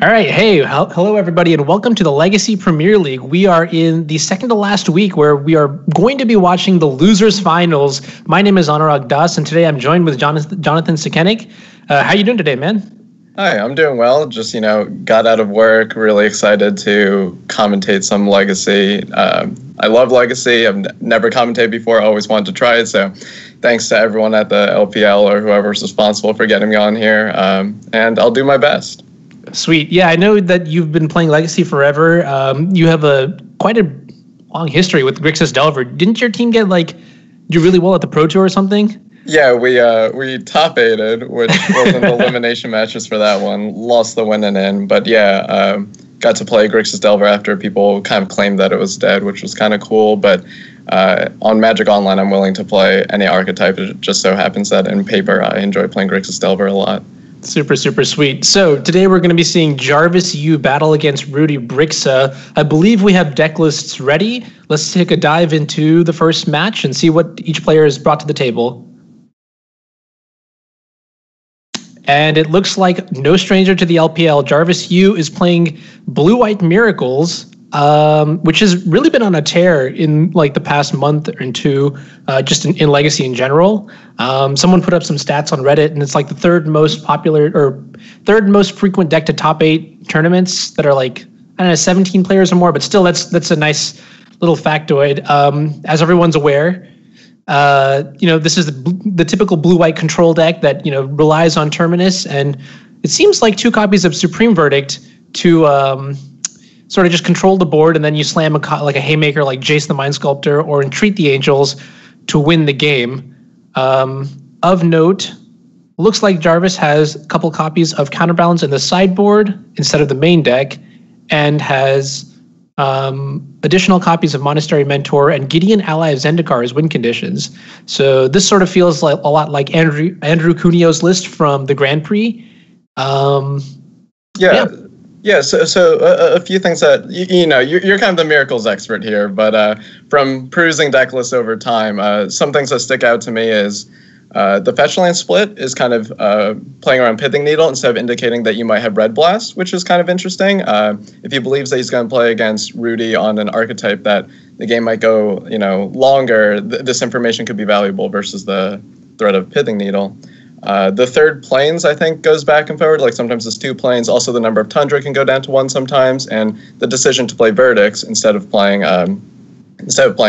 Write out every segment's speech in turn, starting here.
All right. Hey, hello, everybody, and welcome to the Legacy Premier League. We are in the second to last week where we are going to be watching the losers finals. My name is Anurag Das, and today I'm joined with Jonathan Sekenik. How you doing today, man? Hi, I'm doing well. Just, got out of work, really excited to commentate some Legacy. I love Legacy. I've never commentated before, always wanted to try it. So thanks to everyone at the LPL or whoever's responsible for getting me on here. And I'll do my best. Sweet. Yeah, I know that you've been playing Legacy forever. You have quite a long history with Briksza Delver. Didn't your team get do really well at the Pro Tour or something? Yeah, we top-aided, which wasn't the elimination matches for that one. Lost the win and in, but yeah, got to play Briksza Delver after people kind of claimed that it was dead, which was kind of cool. But on Magic Online, I'm willing to play any archetype. It just so happens that in paper, I enjoy playing Briksza Delver a lot. Super, super sweet. So today we're going to be seeing Jarvis battle against Rudy Briksza. I believe we have deck lists ready. Let's take a dive into the first match and see what each player has brought to the table. And it looks like no stranger to the LPL. Jarvis is playing Blue-White Miracles, which has really been on a tear in the past month or two, just in Legacy in general. Someone put up some stats on Reddit, and it's the third most popular or third most frequent deck to top 8 tournaments that are 17 players or more. But still, that's a nice little factoid. As everyone's aware, this is the typical blue-white control deck that relies on Terminus, and it seems like 2 copies of Supreme Verdict to sort of just control the board, and then you slam a haymaker like Jace the Mind Sculptor or Entreat the Angels to win the game. Of note, looks like Jarvis has a couple copies of Counterbalance in the sideboard instead of the main deck, and has additional copies of Monastery Mentor and Gideon Ally of Zendikar as win conditions. So this sort of feels a lot like Andrew Cuneo's list from the Grand Prix. Yeah, so a few things that, you're kind of the miracles expert here, but from perusing deck lists over time, some things that stick out to me is the fetch land split is kind of playing around Pithing Needle instead of indicating that you might have Red Blast, which is kind of interesting. If he believes that he's going to play against Rudy on an archetype that the game might go, longer, this information could be valuable versus the threat of Pithing Needle. The third planes, I think, goes back and forward. Sometimes it's 2 planes. Also, the number of Tundra can go down to 1 sometimes. And the decision to play Verdicts instead of playing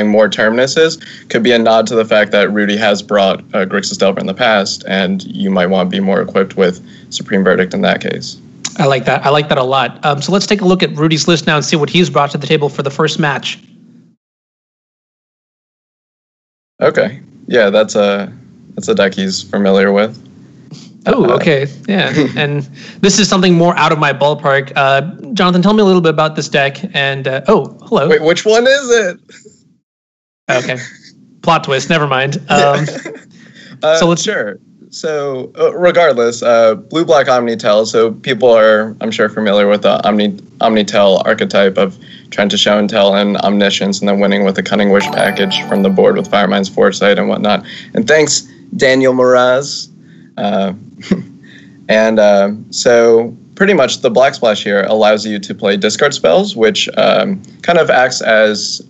more Terminuses could be a nod to the fact that Rudy has brought Briksza Delver in the past, and you might want to be more equipped with Supreme Verdict in that case. I like that. I like that a lot. So let's take a look at Rudy's list now and see what he's brought to the table for the first match. Okay. Yeah, that's a deck he's familiar with. Oh, okay. Yeah. And this is something more out of my ballpark. Jonathan, tell me a little bit about this deck. And, hello. Wait, which one is it? Okay. Plot twist. Never mind. Sure. So regardless, blue-black Omnitel. So people are, I'm sure, familiar with the Omnitel archetype of trying to show and tell and omniscience, and then winning with a Cunning Wish package from the board with Firemind's Foresight and whatnot. And thanks, Daniel Moraz. So pretty much the Black Splash here allows you to play discard spells, which kind of acts as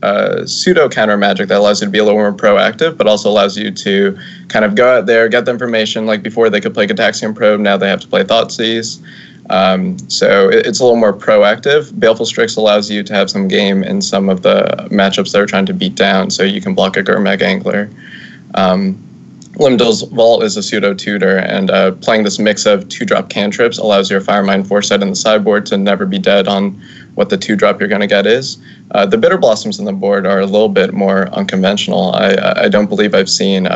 pseudo counter magic that allows you to be a little more proactive, but also allows you to kind of go out there, get the information. Like before they could play Gataxian Probe, now they have to play Thoughtseize. So it's a little more proactive. Baleful Strix allows you to have some game in some of the matchups that are trying to beat down, so you can block a Gurmag Angler. Limdal's Vault is a pseudo-tutor, and playing this mix of 2-drop cantrips allows your Firemind Foresight in the sideboard to never be dead on what the 2-drop you're going to get is. The Bitter Blossoms on the board are a little bit more unconventional. I don't believe I've seen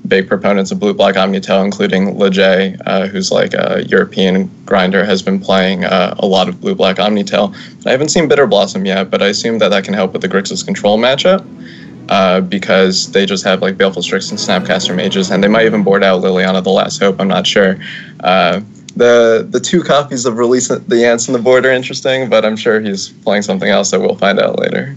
big proponents of blue-black Omnitel, including Lejay, who's a European grinder, has been playing a lot of blue-black Omnitel. I haven't seen Bitter Blossom yet, but I assume that can help with the Grixis control matchup. Because they just have Baleful Strix and Snapcaster Mages, and they might even board out Liliana the Last Hope, I'm not sure. The 2 copies of Release the Ants on the board are interesting, but I'm sure he's playing something else that we'll find out later.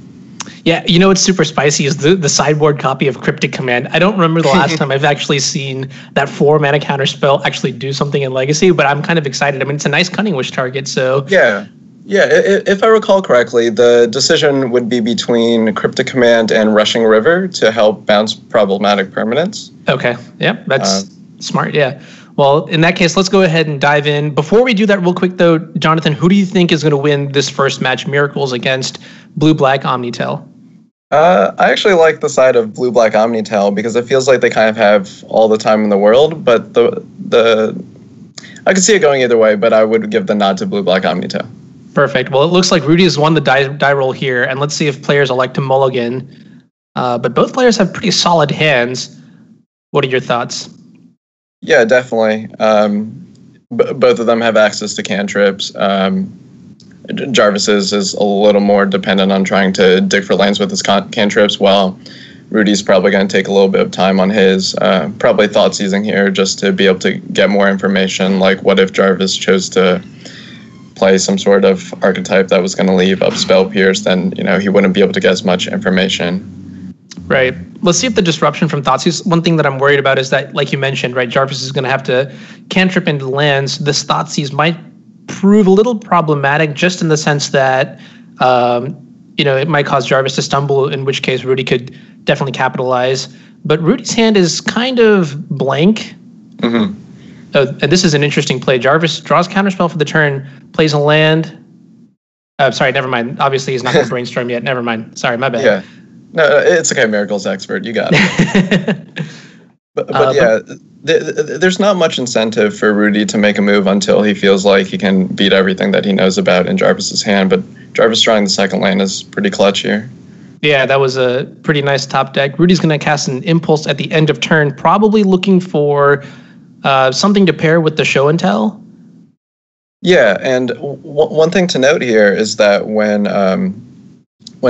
Yeah, you know what's super spicy is the sideboard copy of Cryptic Command. I don't remember the last time I've actually seen that 4-mana counterspell actually do something in Legacy, but I'm kind of excited. I mean, it's a nice Cunning Wish target, so... Yeah. If I recall correctly, the decision would be between Cryptic Command and Rushing River to help bounce problematic permanents. Okay, yep, that's smart, yeah. Well, in that case, let's go ahead and dive in. Before we do that real quick, though, Jonathan, who do you think is going to win this first match, Miracles against Blue-Black Omnitel? I actually like the side of Blue-Black Omnitel because it feels like they kind of have all the time in the world, but I could see it going either way, but I would give the nod to Blue-Black Omnitel. Perfect. Well, it looks like Rudy has won the die roll here, and let's see if players elect to mulligan. But both players have pretty solid hands. What are your thoughts? Yeah, definitely. Both of them have access to cantrips. Jarvis's is a little more dependent on trying to dig for lands with his cantrips, while Rudy's probably going to take a little bit of time on his. Probably thought seizing here just to be able to get more information, like what if Jarvis chose to play some sort of archetype that was going to leave up Spell Pierce, then he wouldn't be able to get as much information. Right. Let's see if the disruption from Thoughtseize. One thing that I'm worried about is that, like you mentioned, right, Jarvis is going to have to cantrip into lands. This Thoughtseize might prove a little problematic, just in the sense that it might cause Jarvis to stumble, in which case Rudy could definitely capitalize. But Rudy's hand is kind of blank. Mm-hmm. And this is an interesting play. Jarvis draws counterspell for the turn, plays a land. Sorry, never mind. Obviously, he's not going to brainstorm yet. Never mind. Sorry, my bad. Yeah. No, it's okay, Miracles expert. You got it. There's not much incentive for Rudy to make a move until he feels like he can beat everything that he knows about in Jarvis's hand. But Jarvis drawing the second land is pretty clutch here. Yeah, that was a pretty nice top deck. Rudy's going to cast an Impulse at the end of turn, probably looking for something to pair with the Show and Tell. Yeah, and one thing to note here is that when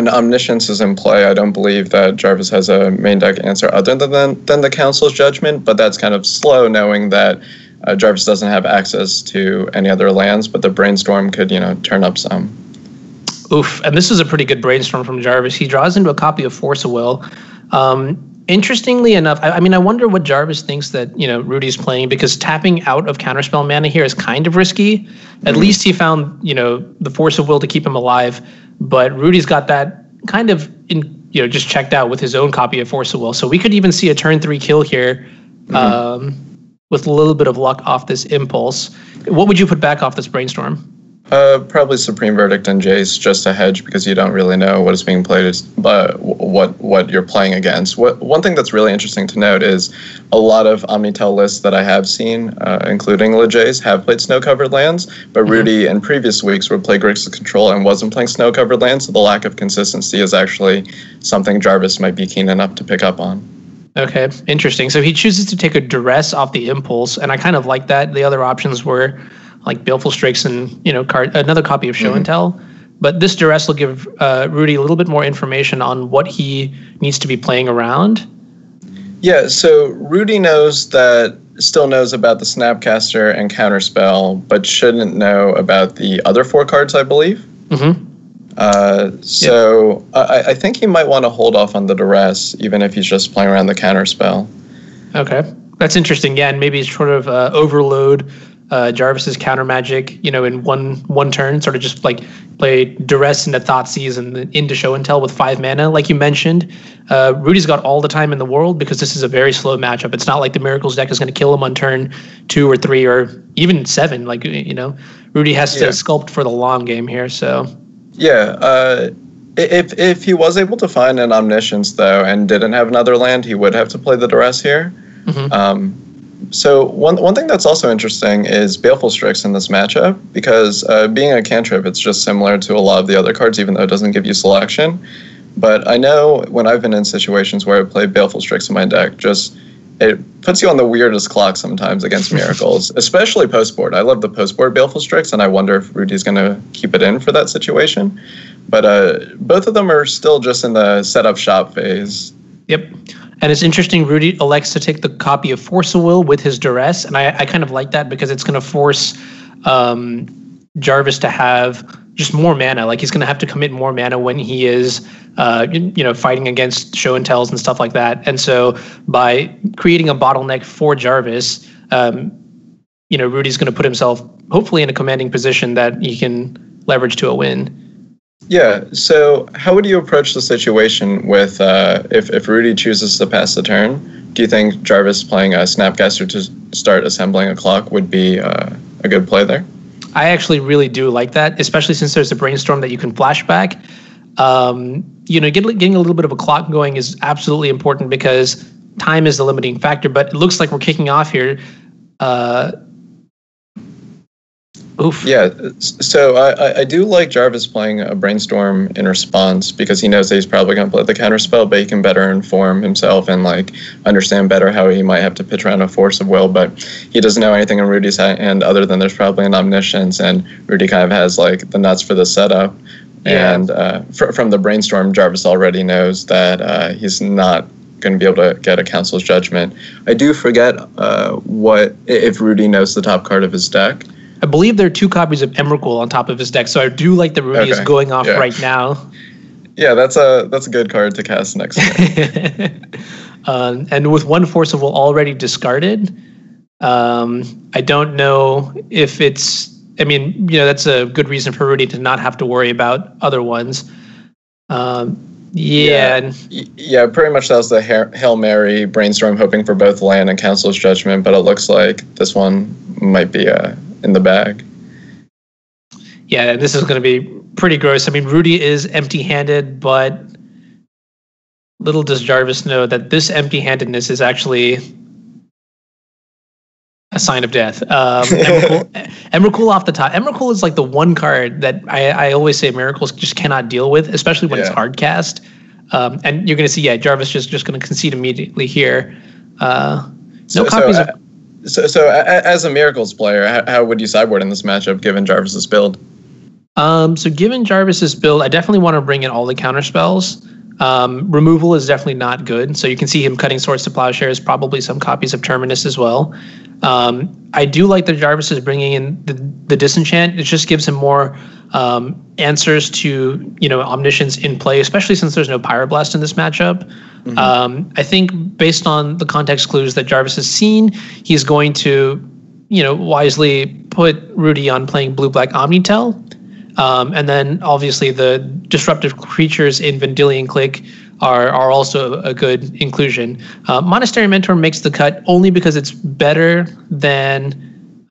Omniscience is in play, I don't believe that Jarvis has a main deck answer other than the Council's Judgment, but that's kind of slow knowing that Jarvis doesn't have access to any other lands, but the Brainstorm could, turn up some. Oof, and this is a pretty good Brainstorm from Jarvis. He draws into a copy of Force of Will. Interestingly enough, I mean, I wonder what Jarvis thinks that, Rudy's playing, because tapping out of Counterspell mana here is kind of risky. At least he found, the Force of Will to keep him alive. But Rudy's got that kind of just checked out with his own copy of Force of Will. So we could even see a turn 3 kill here with a little bit of luck off this Impulse. What would you put back off this Brainstorm? Probably Supreme Verdict and Jace, just to hedge, because you don't really know what is being played, but what you're playing against. One thing that's really interesting to note is a lot of Omnitel lists that I have seen, including LeJays, have played snow-covered lands, but Rudy in previous weeks would play Grixis Control and wasn't playing snow-covered lands, so the lack of consistency is actually something Jarvis might be keen enough to pick up on. Okay, interesting. So he chooses to take a Duress off the Impulse, and I kind of like that. The other options were like Baleful Strix and another copy of Show and Tell. But this Duress will give Rudy a little bit more information on what he needs to be playing around. Yeah, so Rudy still knows about the Snapcaster and Counterspell, but shouldn't know about the other 4 cards, I believe. I think he might want to hold off on the Duress, even if he's just playing around the Counterspell. Okay, that's interesting. Yeah, and maybe it's sort of overload Jarvis's counter magic, in one turn, sort of just like play Duress into Thoughtseize and into Show and Tell with 5 mana, like you mentioned. Rudy's got all the time in the world because this is a very slow matchup. It's not like the Miracles deck is going to kill him on turn 2 or 3 or even 7. Like, Rudy has to sculpt for the long game here. So, yeah, if he was able to find an Omniscience though and didn't have another land, he would have to play the Duress here. So one thing that's also interesting is Baleful Strix in this matchup, because being a cantrip, it's just similar to a lot of the other cards, even though it doesn't give you selection. But I know when I've been in situations where I play Baleful Strix in my deck, it puts you on the weirdest clock sometimes against Miracles, especially post-board. I love the post-board Baleful Strix, and I wonder if Rudy's going to keep it in for that situation. But both of them are still just in the set-up shop phase. Yep. And it's interesting, Rudy elects to take the copy of Force of Will with his Duress, and I kind of like that because it's going to force Jarvis to have just more mana. Like he's going to have to commit more mana when he is, fighting against show and tells and stuff like that. And so by creating a bottleneck for Jarvis, Rudy's going to put himself hopefully in a commanding position that he can leverage to a win. Yeah. So how would you approach the situation with if Rudy chooses to pass the turn? Do you think Jarvis playing a Snapcaster to start assembling a clock would be a good play there? I actually really do like that, especially since there's a brainstorm that you can flashback. Getting a little bit of a clock going is absolutely important because time is the limiting factor. But it looks like we're kicking off here. Oof. Yeah, so I do like Jarvis playing a brainstorm in response because he knows that he's probably going to play the counterspell, but he can better inform himself and understand better how he might have to pitch around a force of will. But he doesn't know anything in Rudy's hand other than there's probably an omniscience, and Rudy kind of has the nuts for the setup. Yeah. And from the brainstorm, Jarvis already knows that he's not going to be able to get a Council's Judgment. I do forget what if Rudy knows the top card of his deck. I believe there are 2 copies of Emrakul on top of his deck, so I do like that Rudy is going off right now. Yeah, that's a good card to cast next turn. And with 1 Force of Will already discarded, I don't know if it's... I mean, that's a good reason for Rudy to not have to worry about other ones. Yeah, pretty much that was the Hail Mary brainstorm, hoping for both land and Council's Judgment, but it looks like this one might be in the bag. Yeah, this is going to be pretty gross. I mean, Rudy is empty-handed, but little does Jarvis know that this empty-handedness is actually a sign of death. Emrakul off the top. Emrakul is the one card that I always say Miracles just cannot deal with, especially when it's hard cast. And you're going to see, Jarvis just going to concede immediately here. So as a Miracles player, how would you sideboard in this matchup given Jarvis's build? So given Jarvis's build, I definitely want to bring in all the counter spells. Removal is definitely not good. So you can see him cutting Swords to Plowshares, probably some copies of Terminus as well. I do like that Jarvis is bringing in the Disenchant. It just gives him more answers to Omniscience in play, especially since there's no Pyroblast in this matchup. Mm-hmm. I think based on the context clues that Jarvis has seen, he's going to wisely put Rudy on playing blue-black Omnitel. And then obviously the disruptive creatures in Vendilion Clique are also a good inclusion. Monastery Mentor makes the cut only because it's better than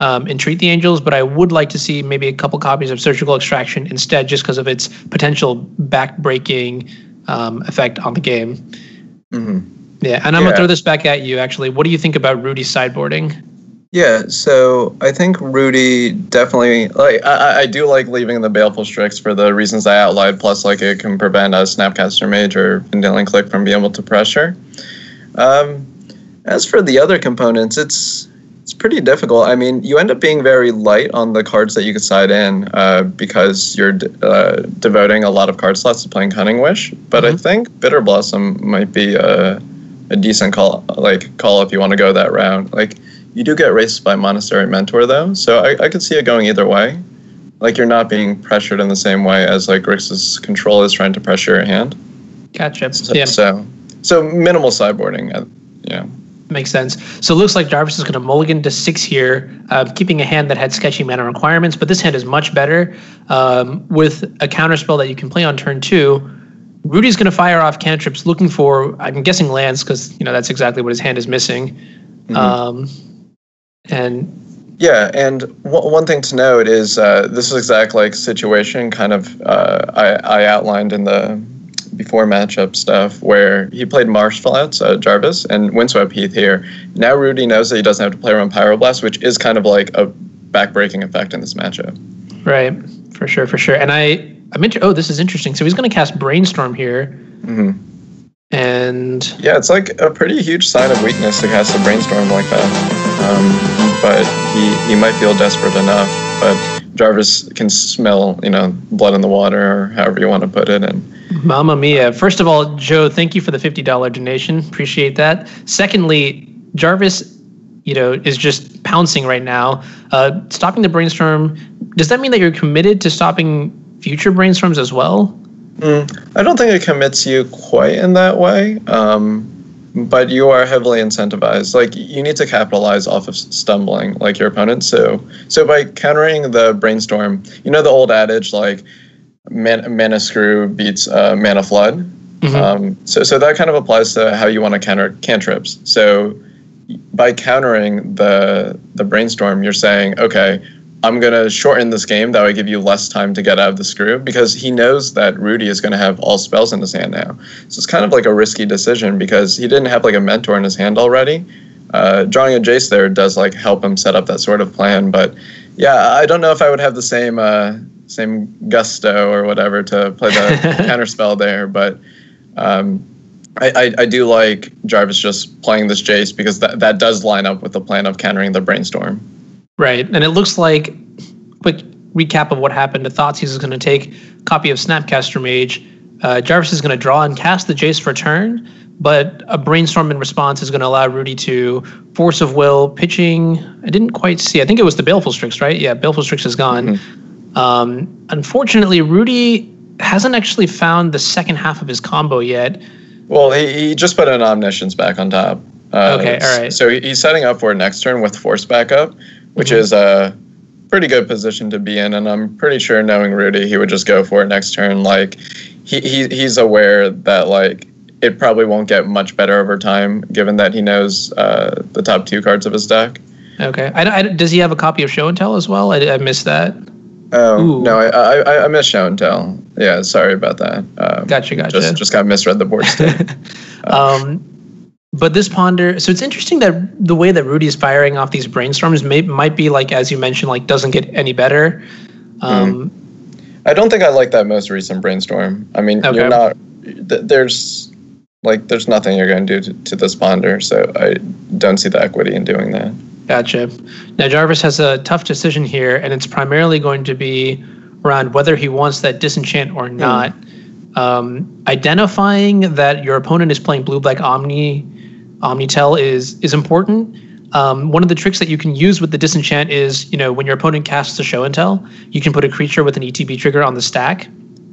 Entreat the Angels, but I would like to see maybe a couple copies of Surgical Extraction instead, just because of its potential back-breaking effect on the game. Mm-hmm. Yeah, and I'm going to throw this back at you, actually. What do you think about Rudy's sideboarding? Yeah, so I think Rudy definitely, I do like leaving the Baleful Strix for the reasons I outlined, plus it can prevent a Snapcaster Mage or Vendilion Clique from being able to pressure. As for the other components, it's pretty difficult. I mean, you end up being very light on the cards that you can side in because you're devoting a lot of card slots to playing Cunning Wish, but mm-hmm. I think Bitter Blossom might be a decent call if you want to go that route. You do get raced by Monastery Mentor, though, so I could see it going either way. You're not being pressured in the same way as, Grix's control is trying to pressure your hand. Gotcha. So minimal sideboarding, yeah. Makes sense. So it looks like Jarvis is going to mulligan to 6 here, keeping a hand that had sketchy mana requirements, but this hand is much better with a counterspell that you can play on turn 2. Rudy's going to fire off cantrips looking for, I'm guessing, lands, because that's exactly what his hand is missing. Mm-hmm. And one thing to note is this is exactly situation kind of I outlined in the before matchup stuff where he played Marshflats, Jarvis, and Windswept Heath here. Now Rudy knows that he doesn't have to play around Pyroblast, which is kind of a back-breaking effect in this matchup. Right, for sure. And this is interesting. So he's going to cast Brainstorm here. Mm-hmm. And yeah, it's a pretty huge sign of weakness to cast a Brainstorm like that. But he might feel desperate enough. But Jarvis can smell, blood in the water, or however you want to put it. And Mamma mia! First of all, Joe, thank you for the $50 donation. Appreciate that. Secondly, Jarvis, is just pouncing right now. Stopping the Brainstorm. Does that mean that you're committed to stopping future brainstorms as well? I don't think it commits you quite in that way, but you are heavily incentivized. Like, you need to capitalize off of stumbling, like your opponent. So by countering the brainstorm, you know the old adage, like, mana screw beats mana flood. So that kind of applies to how you want to counter cantrips. So by countering the brainstorm, you're saying, okay, I'm going to shorten this game. That would give you less time to get out of the screw, because he knows that Rudy is going to have all spells in his hand now. So it's kind of like a risky decision because he didn't have like a mentor in his hand already. Drawing a Jace there does like help him set up that sort of plan. But yeah, I don't know if I would have the same gusto or whatever to play the counter spell there. But I do like Jarvis just playing this Jace because that does line up with the plan of countering the brainstorm. Right, and it looks like, quick recap of what happened to Thoughtseize is going to take copy of Snapcaster Mage. Jarvis is going to draw and cast the Jace for turn, but a brainstorm in response is going to allow Rudy to Force of Will, pitching. I didn't quite see. I think it was the Baleful Strix, right? Yeah, Baleful Strix is gone. Unfortunately, Rudy hasn't actually found the second half of his combo yet. Well, he just put an Omniscience back on top. Okay, all right. So he's setting up for next turn with Force backup, which is a pretty good position to be in. And I'm pretty sure, knowing Rudy, he would just go for it next turn. Like, he's aware that, like, it probably won't get much better over time, given that he knows the top 2 cards of his deck. Okay. Does he have a copy of Show and Tell as well? I missed that. Oh, ooh. No, I missed Show and Tell. Yeah, sorry about that. Gotcha. Just kind of misread the board state. But this Ponder, so it's interesting that the way that Rudy's firing off these brainstorms might be, like, as you mentioned, like, doesn't get any better. I don't think I like that most recent brainstorm. I mean, you're not, there's nothing you're going to do to this Ponder, so I don't see the equity in doing that. Gotcha. Now, Jarvis has a tough decision here, and it's primarily going to be around whether he wants that disenchant or not. Identifying that your opponent is playing blue-black Omnitel is important. One of the tricks that you can use with the disenchant is, when your opponent casts a Show and Tell, you can put a creature with an ETB trigger on the stack.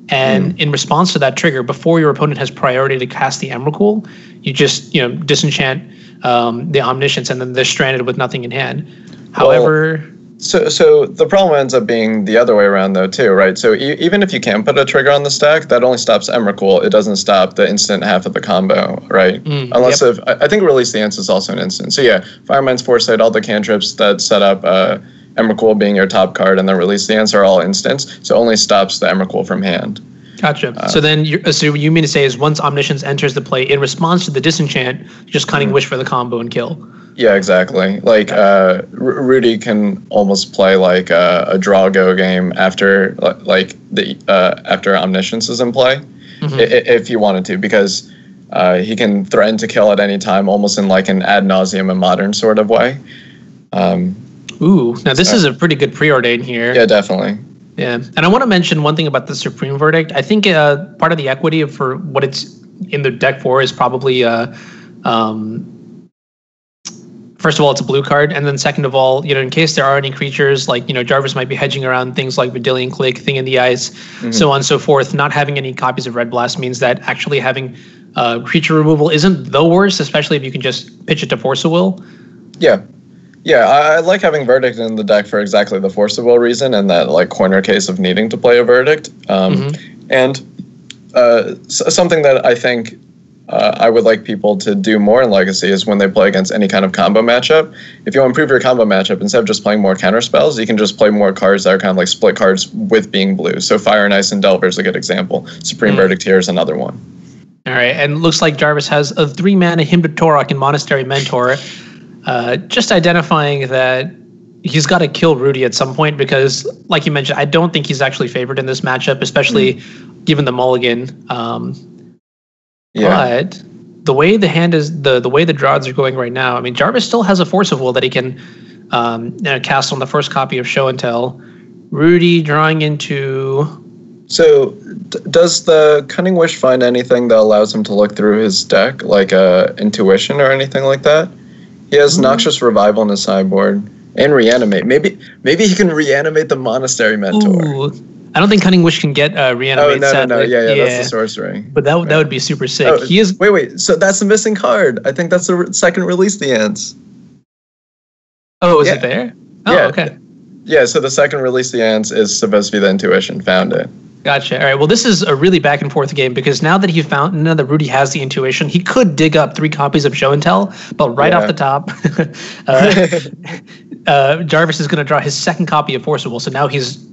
And in response to that trigger, before your opponent has priority to cast the Emrakul, you just, disenchant the Omniscience, and then they're stranded with nothing in hand. However... So the problem ends up being the other way around, though, too, right? So even if you can put a trigger on the stack, that only stops Emrakul. It doesn't stop the instant half of the combo, right? Unless I think Release the Ants is also an instant. So yeah, Firemind's Foresight, all the cantrips that set up Emrakul being your top card, and then Release the Ants are all instants. So it only stops the Emrakul from hand. Gotcha. So then, so what you mean to say is once Omniscience enters the play, in response to the disenchant, just Cunning Wish for the combo and kill. Yeah, exactly. Like, Rudy can almost play like a draw-go game after after Omniscience is in play, if he wanted to, because he can threaten to kill at any time, almost in like an ad nauseum and modern sort of way. Now this is a pretty good preordain here. Yeah, definitely. Yeah, and I want to mention one thing about the Supreme Verdict. I think part of the equity for what it's in the deck for is probably first of all, it's a blue card, and then second of all, in case there are any creatures, like, Jarvis might be hedging around things like Vidillion Click, Thing in the Ice, so on and so forth. Not having any copies of Red Blast means that actually having creature removal isn't the worst, especially if you can just pitch it to Force of Will. Yeah, I like having Verdict in the deck for exactly the Force of Will reason, and that, like, corner case of needing to play a Verdict. And something that I think I would like people to do more in Legacy is when they play against any kind of combo matchup. If you want to improve your combo matchup, instead of just playing more counter spells, you can just play more cards that are kind of like split cards with being blue. So Fire and Ice and Delver is a good example. Supreme Verdict here is another one. All right, and looks like Jarvis has a 3-mana Hymn to Torok and Monastery Mentor. Just identifying that he's got to kill Rudy at some point because, like you mentioned, I don't think he's actually favored in this matchup, especially given the mulligan. But the way the hand is, the way the draws are going right now, I mean, Jarvis still has a Force of Will that he can cast on the first copy of Show and Tell. Rudy drawing into... So does the Cunning Wish find anything that allows him to look through his deck, like Intuition or anything like that? He has Noxious Revival in his sideboard and Reanimate. Maybe he can reanimate the Monastery Mentor. I don't think Cunning Wish can get reanimate. Oh no, yeah, that's the sorcery. But that would be super sick. Oh, he is. Wait. So that's the missing card. I think that's the second release. The ants. Oh, is it there? Oh, yeah. Okay. Yeah. So the second release, the ants, is supposed to be the intuition. Found it. Gotcha. All right. Well, this is a really back and forth game because now that Rudy has the intuition, he could dig up 3 copies of Show and Tell, but right off the top, Jarvis is going to draw his second copy of Forcible. So now he's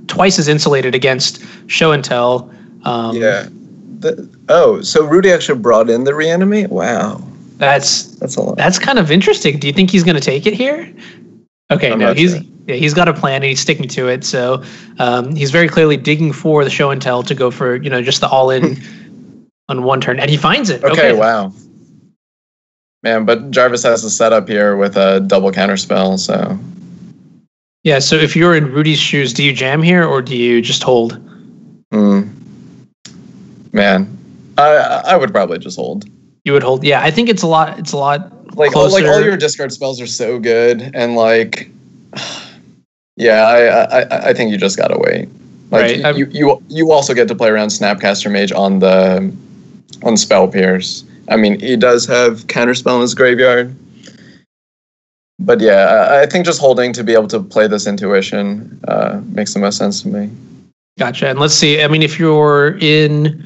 twice as insulated against Show and Tell. So Rudy actually brought in the reanimate? Wow. That's a lot. That's kind of interesting. Do you think he's going to take it here? Okay, no, he's got a plan and he's sticking to it. So he's very clearly digging for the Show and Tell to go for, just the all-in on one turn. And he finds it. Okay, wow. Man, but Jarvis has the setup here with a double counterspell, so... Yeah, so if you're in Rudy's shoes, do you jam here or do you just hold? Man, I would probably just hold. You would hold? Yeah, I think it's a lot like closer. All your discard spells are so good, and like, yeah, I think you just gotta wait. Like right. you also get to play around Snapcaster Mage on Spell Pierce. I mean, he does have counterspell in his graveyard, but yeah, I think just holding to be able to play this intuition makes the most sense to me. Gotcha. And let's see. I mean, if you're in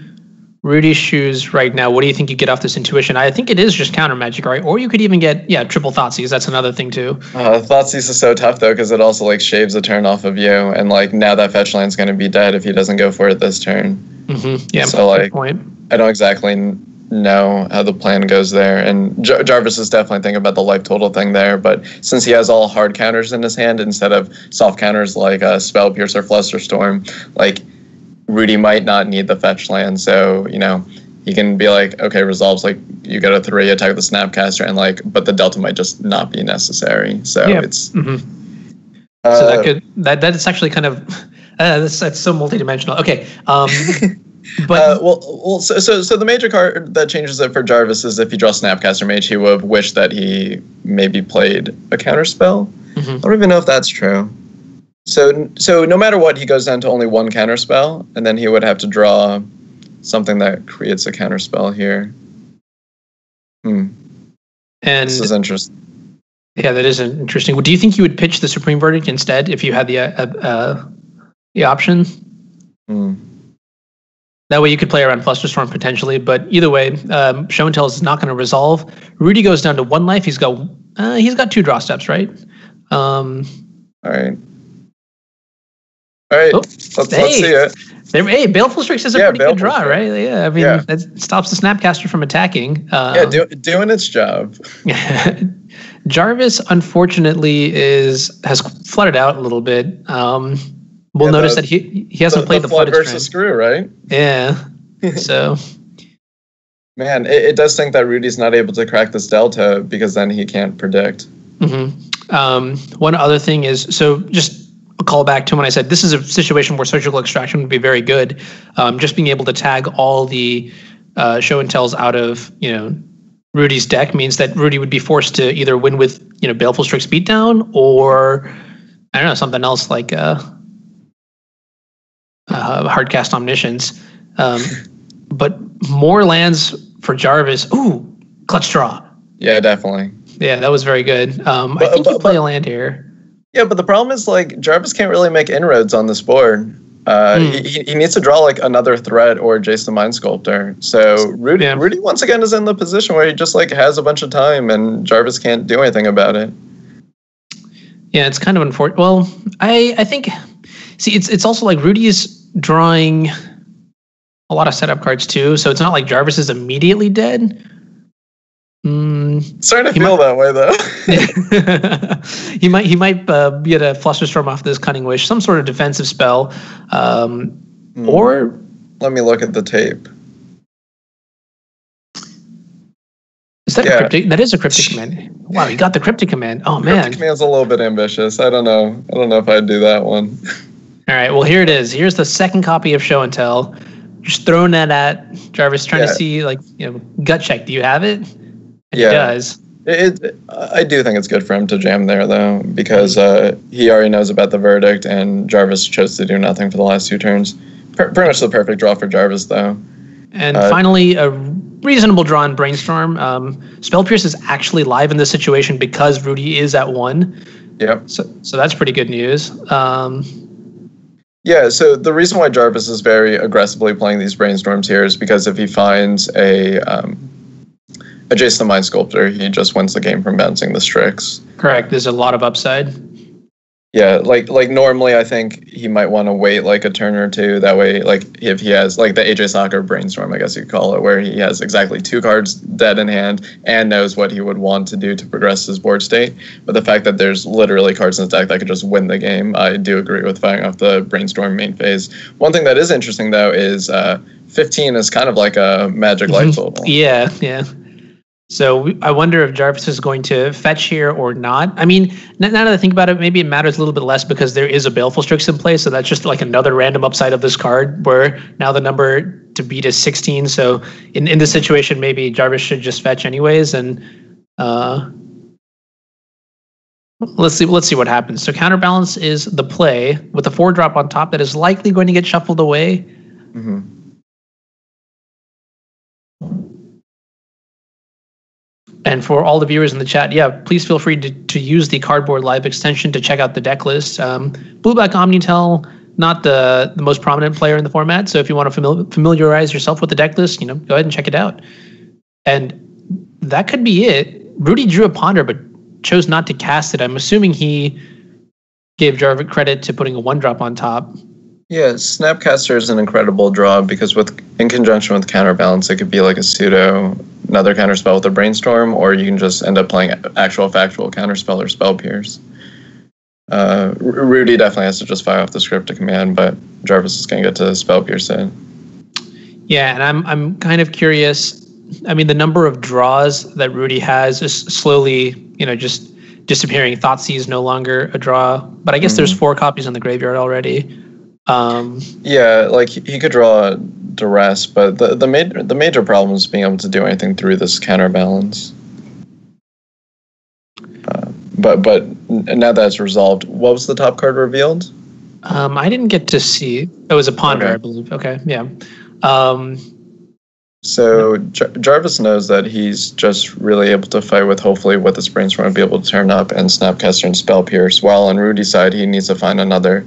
Rudy's shoes right now, what do you think you get off this intuition? I think it is just counter magic, right? Or you could even get triple Thoughtseize. That's another thing too. Thoughtseize is so tough though because it also like shaves a turn off of you, and like now that fetch land's going to be dead if he doesn't go for it this turn. Mm-hmm. Yeah. So like, point. I don't exactly know how the plan goes there, and Jarvis is definitely thinking about the life total thing there. But since he has all hard counters in his hand instead of soft counters like Spell Pierce or Flusterstorm, like. Rudy might not need the fetch land, so he can be like, okay, resolves like you get a 3 attack the Snapcaster, and like, but the delta might just not be necessary. So it's so that's actually kind of that's so multidimensional. Okay, but so the major card that changes it for Jarvis is if you draw Snapcaster Mage, he would have wished that he maybe played a counterspell. I don't even know if that's true. So no matter what, he goes down to only 1 counterspell, and then he would have to draw something that creates a counterspell here. And this is interesting. Yeah, that is interesting. Do you think you would pitch the Supreme Verdict instead if you had the option? That way you could play around Flusterstorm potentially, but either way, Show and Tell is not going to resolve. Rudy goes down to 1 life. He's got 2 draw steps, right? All right. All right, let's see it. Hey, Baleful Strix is a pretty good draw, right? Yeah, I mean, that stops the Snapcaster from attacking. Doing its job. Jarvis, unfortunately, has flooded out a little bit. We'll notice that he hasn't played the flood versus screw, right? Yeah. So, man, it does think that Rudy's not able to crack this delta because then he can't predict. One other thing is just. A call back to when I said this is a situation where Surgical Extraction would be very good. Just being able to tag all the Show and Tells out of Rudy's deck means that Rudy would be forced to either win with Baleful Strix Beatdown or I don't know, something else like Hardcast Omniscience. But more lands for Jarvis. Ooh, clutch draw. Yeah, definitely. Yeah, that was very good. I think you play a land here. Yeah, but the problem is like Jarvis can't really make inroads on this board. He needs to draw like another threat or Jason the Mind Sculptor. So Rudy once again is in the position where he just like has a bunch of time and Jarvis can't do anything about it. Yeah, it's kind of unfortunate. Well, I think it's also like Rudy is drawing a lot of setup cards too, so it's not like Jarvis is immediately dead. Starting to feel that way though. he might get a Flusterstorm off this Cunning Wish, some sort of defensive spell, or let me look at the tape. Is that a cryptic? That is a cryptic command. Wow, you got the cryptic command. Oh man, cryptic command's a little bit ambitious. I don't know if I'd do that one. All right, well here it is. Here's the second copy of Show and Tell. Just throwing that at Jarvis, trying to see gut check. Do you have it? And he does. I do think it's good for him to jam there, though, because he already knows about the verdict, and Jarvis chose to do nothing for the last 2 turns. Pretty much the perfect draw for Jarvis, though. And finally, a reasonable draw in Brainstorm. Spell Pierce is actually live in this situation because Rudy is at 1. Yep. So that's pretty good news. Yeah, so the reason why Jarvis is very aggressively playing these Brainstorms here is because if he finds a Jason the Mind Sculptor, he just wins the game from bouncing the Strix. Correct. There's a lot of upside. Yeah, like normally I think he might want to wait like a turn or two. That way, like if he has like the AJ Soccer Brainstorm, I guess you could call it, where he has exactly 2 cards dead in hand and knows what he would want to do to progress his board state. But the fact that there's literally cards in his deck that could just win the game, I do agree with firing off the Brainstorm main phase. One thing that is interesting though is 15 is kind of like a magic life total. Yeah. So I wonder if Jarvis is going to fetch here or not. I mean, now that I think about it, maybe it matters a little bit less because there is a Baleful Strix in place. So that's just like another random upside of this card where now the number to beat is 16. So in this situation, maybe Jarvis should just fetch anyways. And let's see what happens. So Counterbalance is the play with a 4-drop on top that is likely going to get shuffled away. Mm-hmm. And for all the viewers in the chat, please feel free to use the Cardboard.live extension to check out the deck list. Blue-Black Omnitel, not the most prominent player in the format, so if you want to familiarize yourself with the deck list, go ahead and check it out. And that could be it. Rudy drew a Ponder, but chose not to cast it. I'm assuming he gave Jarvis credit to putting a 1-drop on top. Yeah, Snapcaster is an incredible draw because in conjunction with Counterbalance, it could be like a pseudo, another counterspell with a Brainstorm, or you can just end up playing actual factual counterspell or Spell Pierce. Rudy definitely has to just fire off the script to command, but Jarvis is going to get to Spell Pierce in. Yeah, and I'm kind of curious. I mean, the number of draws that Rudy has is slowly, just disappearing. Thoughtseize is no longer a draw, but I guess there's 4 copies in the graveyard already. Yeah, like he could draw Duress, but the major problem is being able to do anything through this Counterbalance. But now that's resolved, what was the top card revealed? I didn't get to see. It was a Ponder, okay. I believe. Okay, yeah. So Jarvis knows that he's just really able to fight with hopefully what this Brainstorm will be able to turn up and Snapcaster and Spell Pierce. While on Rudy's side, he needs to find another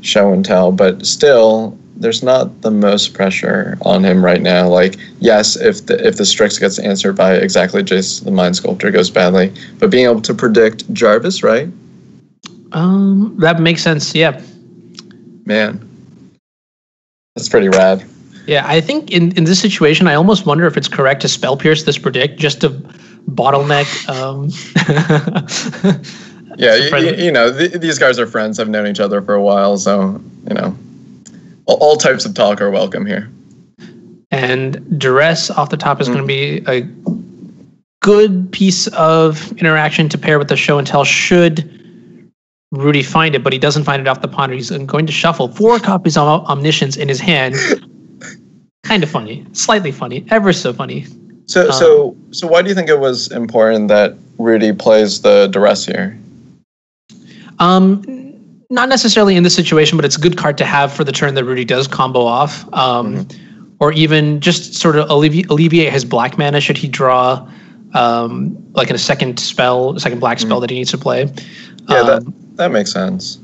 show and tell, but still there's not the most pressure on him right now. Like, yes, if the Strix gets answered by exactly Jason the Mind Sculptor goes badly, but being able to predict Jarvis, right? That makes sense. Yeah, man, that's pretty rad. Yeah, I think in this situation, I almost wonder if it's correct to Spell Pierce this predict just to bottleneck. Yeah, these guys are friends, have known each other for a while, so, all types of talk are welcome here. And Duress off the top is going to be a good piece of interaction to pair with the show and tell should Rudy find it, but he doesn't find it off the Ponder. He's going to shuffle 4 copies of Omniscience in his hand. Kind of funny, slightly funny, ever so funny. So why do you think it was important that Rudy plays the Duress here? Not necessarily in this situation, but it's a good card to have for the turn that Rudy does combo off, or even just sort of alleviate his black mana should he draw like in a second black spell that he needs to play. Yeah, that makes sense.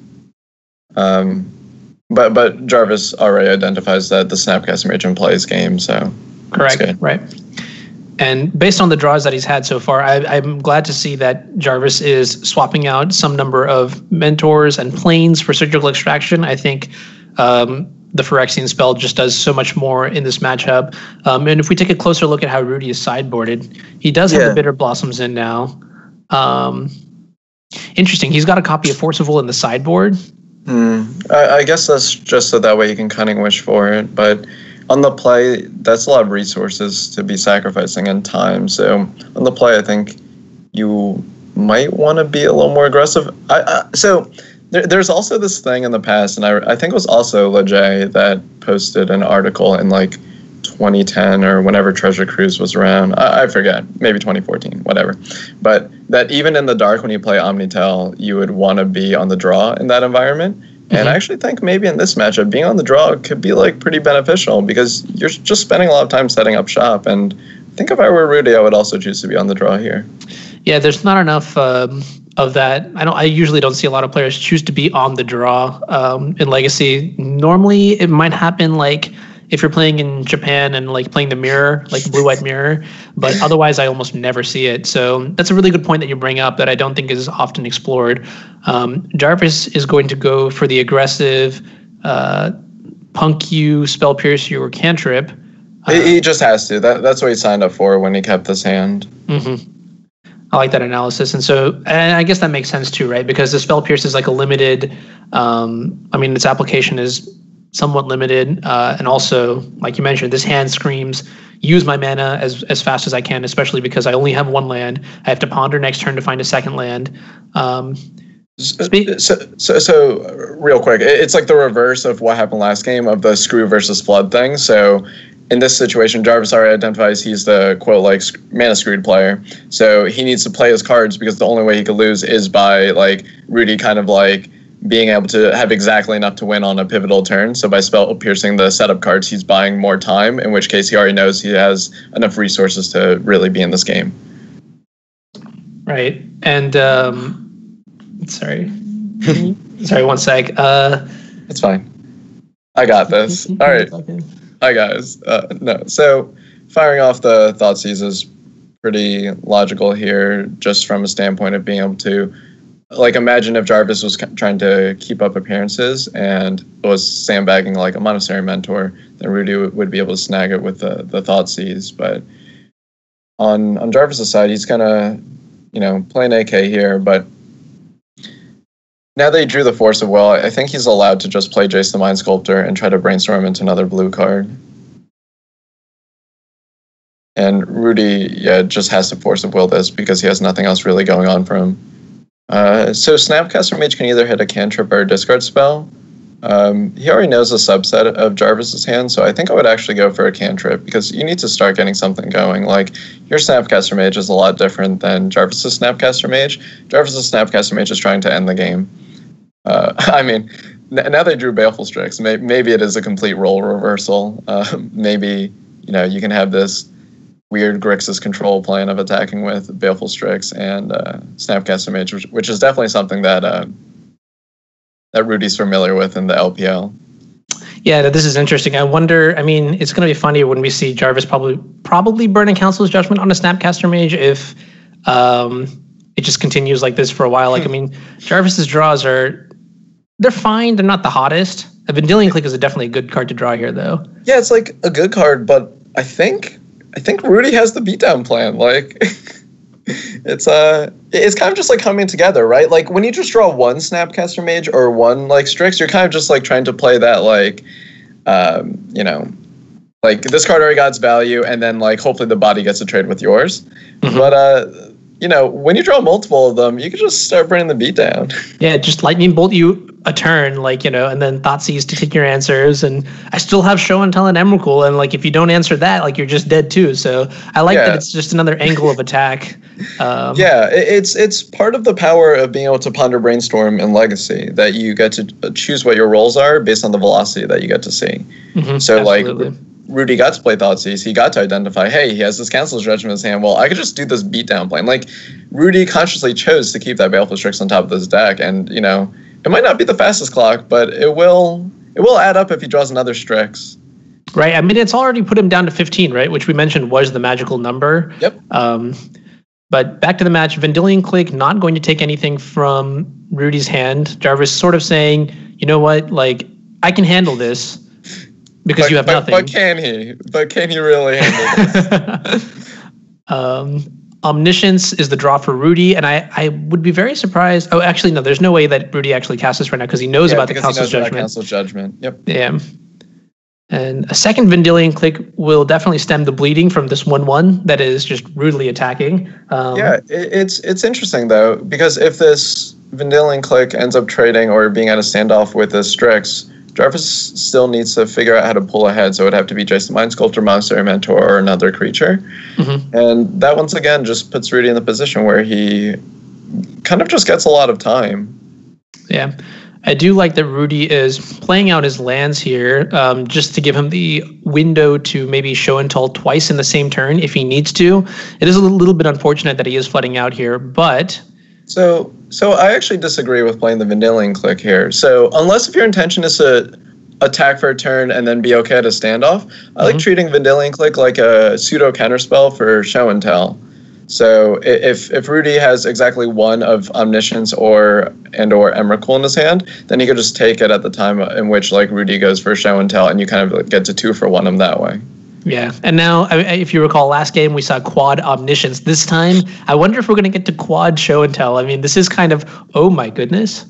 But Jarvis already identifies that the Snapcaster Mage plays game, so correct, right. And based on the draws that he's had so far, I'm glad to see that Jarvis is swapping out some number of Mentors and Planes for Surgical Extraction. I think the Phyrexian spell just does so much more in this matchup. And if we take a closer look at how Rudy is sideboarded, he does have the Bitter Blossoms in now. Interesting. He's got a copy of Forcible in the sideboard. I guess that's just so that way you can Cunning Wish for it, but on the play, that's a lot of resources to be sacrificing in time. So on the play, I think you might want to be a little more aggressive. So there's also this thing in the past, and I think it was also Lejay that posted an article in like 2010 or whenever Treasure Cruise was around. I forget, maybe 2014, whatever. But that even in the dark when you play Omnitel, you would want to be on the draw in that environment. And I actually think maybe in this matchup, being on the draw could be like pretty beneficial because you're just spending a lot of time setting up shop. And I think if I were Rudy, I would also choose to be on the draw here. Yeah, there's not enough of that. I usually don't see a lot of players choose to be on the draw in Legacy. Normally, it might happen like if you're playing in Japan and like playing the mirror, like blue-white mirror, but otherwise I almost never see it. So that's a really good point that you bring up that I don't think is often explored. Jarvis is going to go for the aggressive punk you, spell pierce you, or cantrip. He just has to. That's what he signed up for when he kept this hand. I like that analysis. And I guess that makes sense too, right? Because the spell pierce is like a limited, its application is somewhat limited. And also, like you mentioned, this hand screams, use my mana as fast as I can, especially because I only have one land. I have to ponder next turn to find a second land. So real quick, it's like the reverse of what happened last game of the screw versus flood thing. So in this situation, Jarvis already identifies he's the quote like mana screwed player. So he needs to play his cards because the only way he could lose is by like Rudy kind of like being able to have exactly enough to win on a pivotal turn. So by spell piercing the setup cards, he's buying more time, in which case he already knows he has enough resources to really be in this game. Right. And sorry, one sec. It's fine. I got this. All right. Hi, guys. No. So firing off the Thoughtseize is pretty logical here, just from a standpoint of being able to, like, imagine if Jarvis was trying to keep up appearances and was sandbagging like a Monastery Mentor, then Rudy would be able to snag it with the Thoughtseize. But on Jarvis' side, he's gonna, play an AK here, but now that he drew the Force of Will, I think he's allowed to just play Jace the Mind Sculptor and try to brainstorm into another blue card. And Rudy, just has to Force of Will this because he has nothing else really going on for him. So Snapcaster Mage can either hit a cantrip or a discard spell. He already knows a subset of Jarvis's hand, so I think I would actually go for a cantrip because you need to start getting something going. Like, your Snapcaster Mage is a lot different than Jarvis's Snapcaster Mage. Jarvis's Snapcaster Mage is trying to end the game. Now they drew Baleful Strix. Maybe it is a complete role reversal. Maybe, you can have this weird Grixis control plan of attacking with Baleful Strix and Snapcaster Mage, which is definitely something that Rudy's familiar with in the LPL. Yeah, this is interesting. I wonder, it's going to be funny when we see Jarvis probably burning Council's Judgment on a Snapcaster Mage if it just continues like this for a while. Jarvis's draws they're fine. They're not the hottest. A Vendilion Clique is definitely a good card to draw here, though. Yeah, it's like a good card, but I think Rudy has the beatdown plan. Like, it's kind of just like coming together, right? Like when you just draw one Snapcaster Mage or one like Strix, you're kind of just like trying to play that like, like this card already got its value, and then like hopefully the body gets a trade with yours. But when you draw multiple of them, you can just start bringing the beat down. Yeah, just lightning bolt you a turn, and then Thoughtseize to take your answers. And I still have Show and Tell and Emrakul, and like if you don't answer that, like you're just dead too. So I like that it's just another angle of attack. It's part of the power of being able to ponder brainstorm in Legacy, that you get to choose what your roles are based on the velocity that you get to see. So absolutely. Like Rudy got to play Thoughtseize. He got to identify, hey, he has this Council's Judgment in his hand. Well, I could just do this beatdown plan. Like, Rudy consciously chose to keep that Baleful Strix on top of this deck, and it might not be the fastest clock, but it will add up if he draws another Strix. Right. It's already put him down to 15, right? Which we mentioned was the magical number. Yep. But back to the match, Vendilion Clique not going to take anything from Rudy's hand. Jarvis sort of saying, you know what, like, I can handle this. Because you have nothing. But can he? But can he really handle this? Omniscience is the draw for Rudy, and I would be very surprised. Oh, actually, no, there's no way that Rudy actually casts this right now because he knows about the Council's Judgment. Council's Judgment. Yep. Yeah. And a second Vendilion Clique will definitely stem the bleeding from this 1/1 that is just rudely attacking. It's interesting though, because if this Vendilion Clique ends up trading or being at a standoff with this Strix, Jarvis still needs to figure out how to pull ahead, so it would have to be Jace the Mind Sculptor, Monastery Mentor, or another creature. Mm-hmm. And that, once again, just puts Rudy in the position where he kind of just gets a lot of time. Yeah. I do like that Rudy is playing out his lands here just to give him the window to maybe show and tell twice in the same turn if he needs to. It is a little bit unfortunate that he is flooding out here, but... So I actually disagree with playing the Vendilion Click here. So unless if your intention is to attack for a turn and then be okay at a standoff, I like treating Vendilion Click like a pseudo counterspell for show and tell. So if Rudy has exactly one of Omniscience or Emrakul in his hand, then he could just take it at the time in which like Rudy goes for show and tell, and you kind of get to 2-for-1 him that way. Yeah, and now if you recall, last game we saw quad Omniscience. This time, I wonder if we're going to get to quad show and tell. I mean, this is kind of, oh my goodness.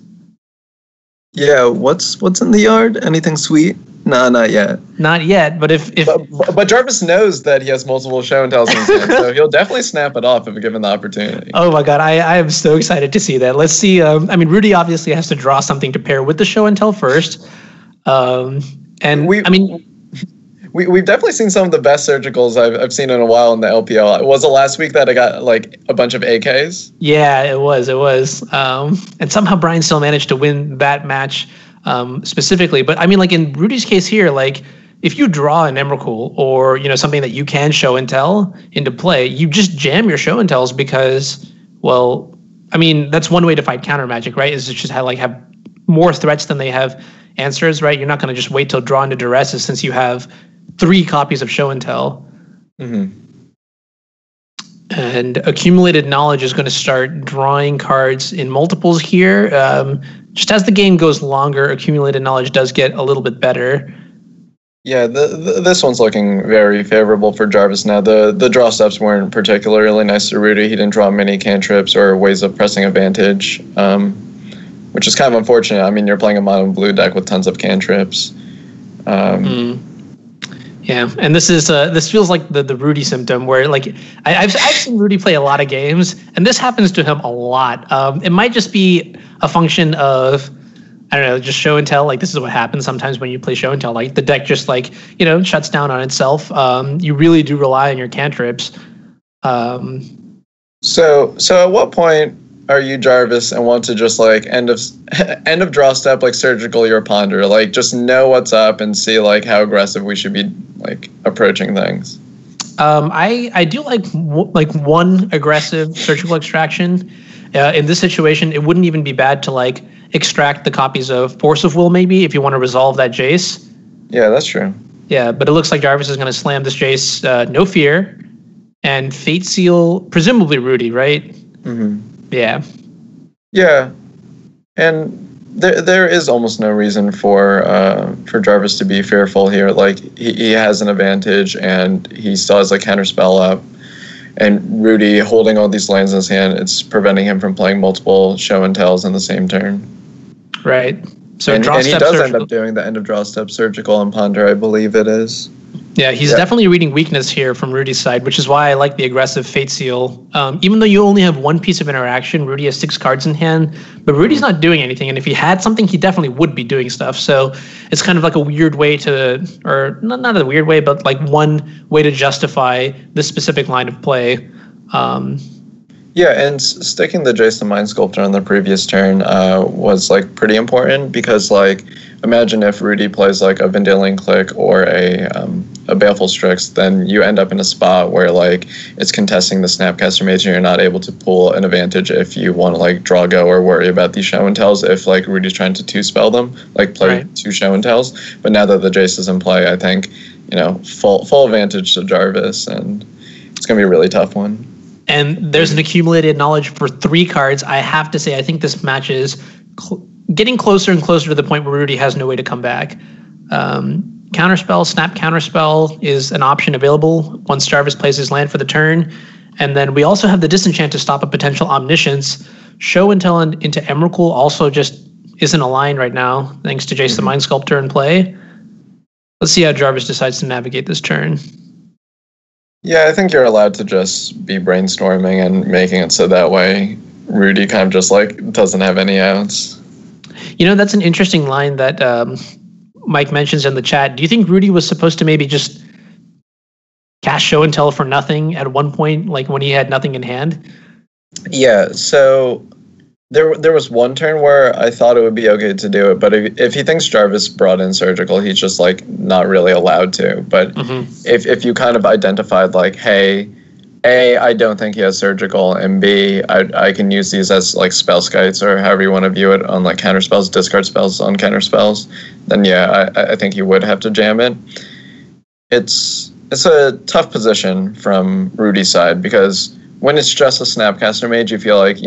Yeah, what's in the yard? Anything sweet? No, not yet. Not yet, but if but Jarvis knows that he has multiple show and tells in his hand, so he'll definitely snap it off if given the opportunity. Oh my god, I am so excited to see that. Let's see. I mean, Rudy obviously has to draw something to pair with the show and tell first. We've definitely seen some of the best surgicals I've seen in a while in the LPL. Was it last week that I got like a bunch of AKs? Yeah, it was. And somehow Brian still managed to win that match specifically. But I mean, like in Rudy's case here, like if you draw an Emrakul or, you know, something that you can show and tell into play, you just jam your show and tells because, well, I mean, that's one way to fight counter magic, right? Is to just have more threats than they have answers, right? You're not going to just wait till draw into duress since you have 3 copies of show and tell. Mm-hmm. And accumulated knowledge is going to start drawing cards in multiples here. Just as the game goes longer, accumulated knowledge does get a little bit better. Yeah, this one's looking very favorable for Jarvis now. The draw steps weren't particularly nice to Rudy. He didn't draw many cantrips or ways of pressing advantage, which is kind of unfortunate. I mean, you're playing a mono and blue deck with tons of cantrips. Yeah, and this feels like the Rudy symptom where like I've seen Rudy play a lot of games, and this happens to him a lot. It might just be a function of, I don't know, just show and tell. Like this is what happens sometimes when you play show and tell. Like the deck just like, you know, shuts down on itself. You really do rely on your cantrips. So at what point are you Jarvis and want to just like end of draw step like surgical your ponder, like just know what's up and see like how aggressive we should be like approaching things? I do like one aggressive surgical extraction. In this situation, it wouldn't even be bad to like extract the copies of Force of Will maybe if you want to resolve that Jace. Yeah, that's true. Yeah, but it looks like Jarvis is going to slam this Jace, no fear, and Fate Seal, presumably Rudy, right? Mm-hmm. Yeah. Yeah, and there is almost no reason for Jarvis to be fearful here. Like he has an advantage, and he still has like counterspell up. And Rudy holding all these lands in his hand, it's preventing him from playing multiple show and tells in the same turn. Right. So and he does end up doing the end of draw step surgical and ponder, I believe it is. Yeah, he's definitely reading weakness here from Rudy's side, which is why I like the aggressive Fate Seal. Even though you only have one piece of interaction, Rudy has 6 cards in hand, but Rudy's not doing anything. And if he had something, he definitely would be doing stuff. So it's kind of like a weird way to, or not a weird way, but like one way to justify this specific line of play. Yeah, and sticking the Jace the Mind Sculptor on the previous turn was like pretty important because like imagine if Rudy plays like a Vendilion Click or a Baleful Strix, then you end up in a spot where like it's contesting the Snapcaster Mage and you're not able to pull an advantage if you want to like draw go or worry about these show and tells if like Rudy's trying to 2-spell them, like play 2 show and tells. But now that the Jace is in play, I think, you know, full advantage to Jarvis, and it's gonna be a really tough one. And there's an accumulated knowledge for 3 cards. I have to say, I think this match is getting closer and closer to the point where Rudy has no way to come back. Counterspell, Snap Counterspell is an option available once Jarvis plays his land for the turn. And then we also have the Disenchant to stop a potential Omniscience. Show and Tell into Emrakul also just isn't aligned right now, thanks to Jace the Mind Sculptor in play. Let's see how Jarvis decides to navigate this turn. Yeah, I think you're allowed to just be brainstorming and making it so that way Rudy kind of just like doesn't have any outs. You know, that's an interesting line that Mike mentions in the chat, do you think Rudy was supposed to maybe just cast show and tell for nothing at one point, like when he had nothing in hand? Yeah, so there was one turn where I thought it would be okay to do it, but if he thinks Jarvis brought in surgical, he's just like not really allowed to. But if you kind of identified like, hey, A, I don't think he has surgical, and B, I can use these as like spell skites or however you want to view it on like counter spells, discard spells on counter spells, then yeah, I think you would have to jam it. It's a tough position from Rudy's side because when it's just a Snapcaster Mage, you feel like,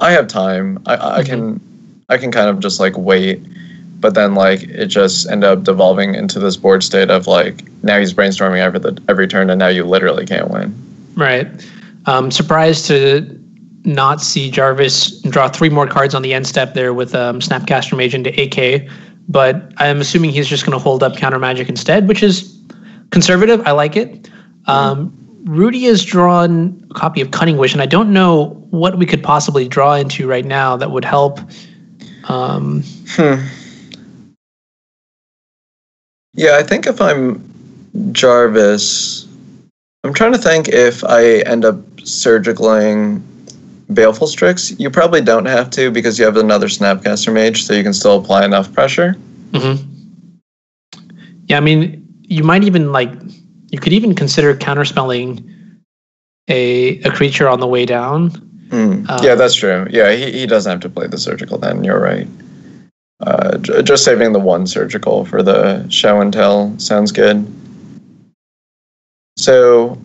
I have time. I can kind of just like wait, but then like it just ended up devolving into this board state of like now he's brainstorming every turn, and now you literally can't win. Right. Surprised to not see Jarvis draw 3 more cards on the end step there with Snapcaster Mage into AK, but I'm assuming he's just going to hold up Counter Magic instead, which is conservative. I like it. Rudy has drawn a copy of Cunning Wish, and I don't know what we could possibly draw into right now that would help. Yeah, I think if I'm Jarvis, I'm trying to think if I end up surgicaling Baleful Strix. You probably don't have to because you have another Snapcaster Mage, so you can still apply enough pressure. Yeah, I mean, you might even you could even consider counterspelling a creature on the way down. Yeah, that's true. Yeah, he doesn't have to play the surgical then. You're right. Just saving the 1 surgical for the show and tell sounds good. So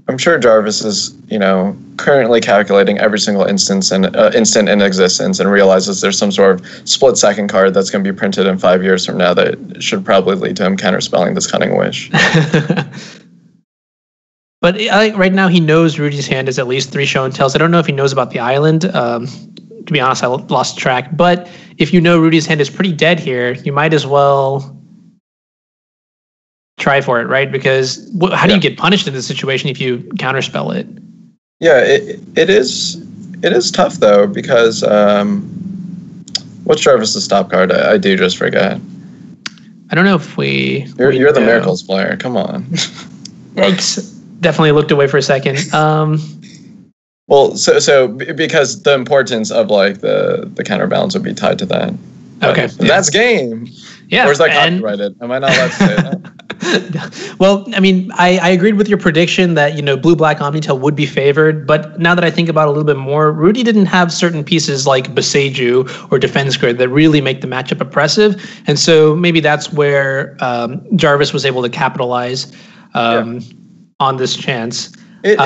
I'm sure Jarvis is, currently calculating every single instant in existence and realizes there's some sort of split-second card that's going to be printed in 5 years from now that should probably lead to him counterspelling this Cunning Wish. But right now he knows Rudy's hand is at least 3 show and tells. I don't know if he knows about the island. To be honest, I lost track. But if you know Rudy's hand is pretty dead here, you might as well try for it, right? Because how do you get punished in this situation if you counterspell it? Yeah, it is tough though because what's Jarvis' stop card? I do just forget. I don't know if You're the Miracles player. Come on. Yikes. Definitely looked away for a second. Well, so because the importance of like the counterbalance would be tied to that. Okay. That's game. Yeah. Or is that copyrighted? Am I not allowed to say that? Well, I mean, I agreed with your prediction that, blue-black Omnitail would be favored, but now that I think about it a little bit more, Rudy didn't have certain pieces like Boseiju or Defense Grid that really make the matchup oppressive, and so maybe that's where Jarvis was able to capitalize on this chance. It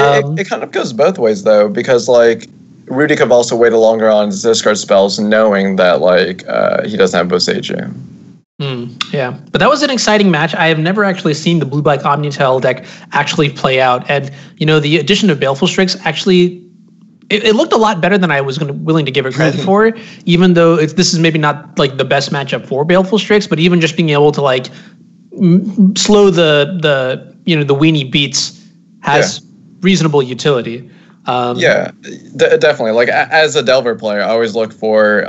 kind of goes both ways, though, because, like, Rudy could also wait longer on his discard spells knowing that, like, he doesn't have Boseiju. Yeah, but that was an exciting match. I have never actually seen the blue-black Omnitail deck actually play out. And, the addition of Baleful Strix actually, it looked a lot better than I was willing to give it credit for, even though this is maybe not, like, the best matchup for Baleful Strix, but even just being able to, like, slow the weenie beats has reasonable utility. Definitely. Like, as a Delver player, I always look for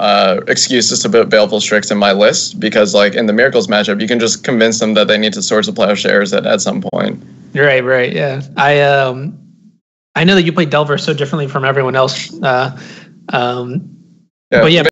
excuses to put Baleful Strix in my list because, like, in the Miracles matchup, you can just convince them that they need to Swords of Plowshares at some point. Right. Yeah. I know that you play Delver so differently from everyone else. But yeah.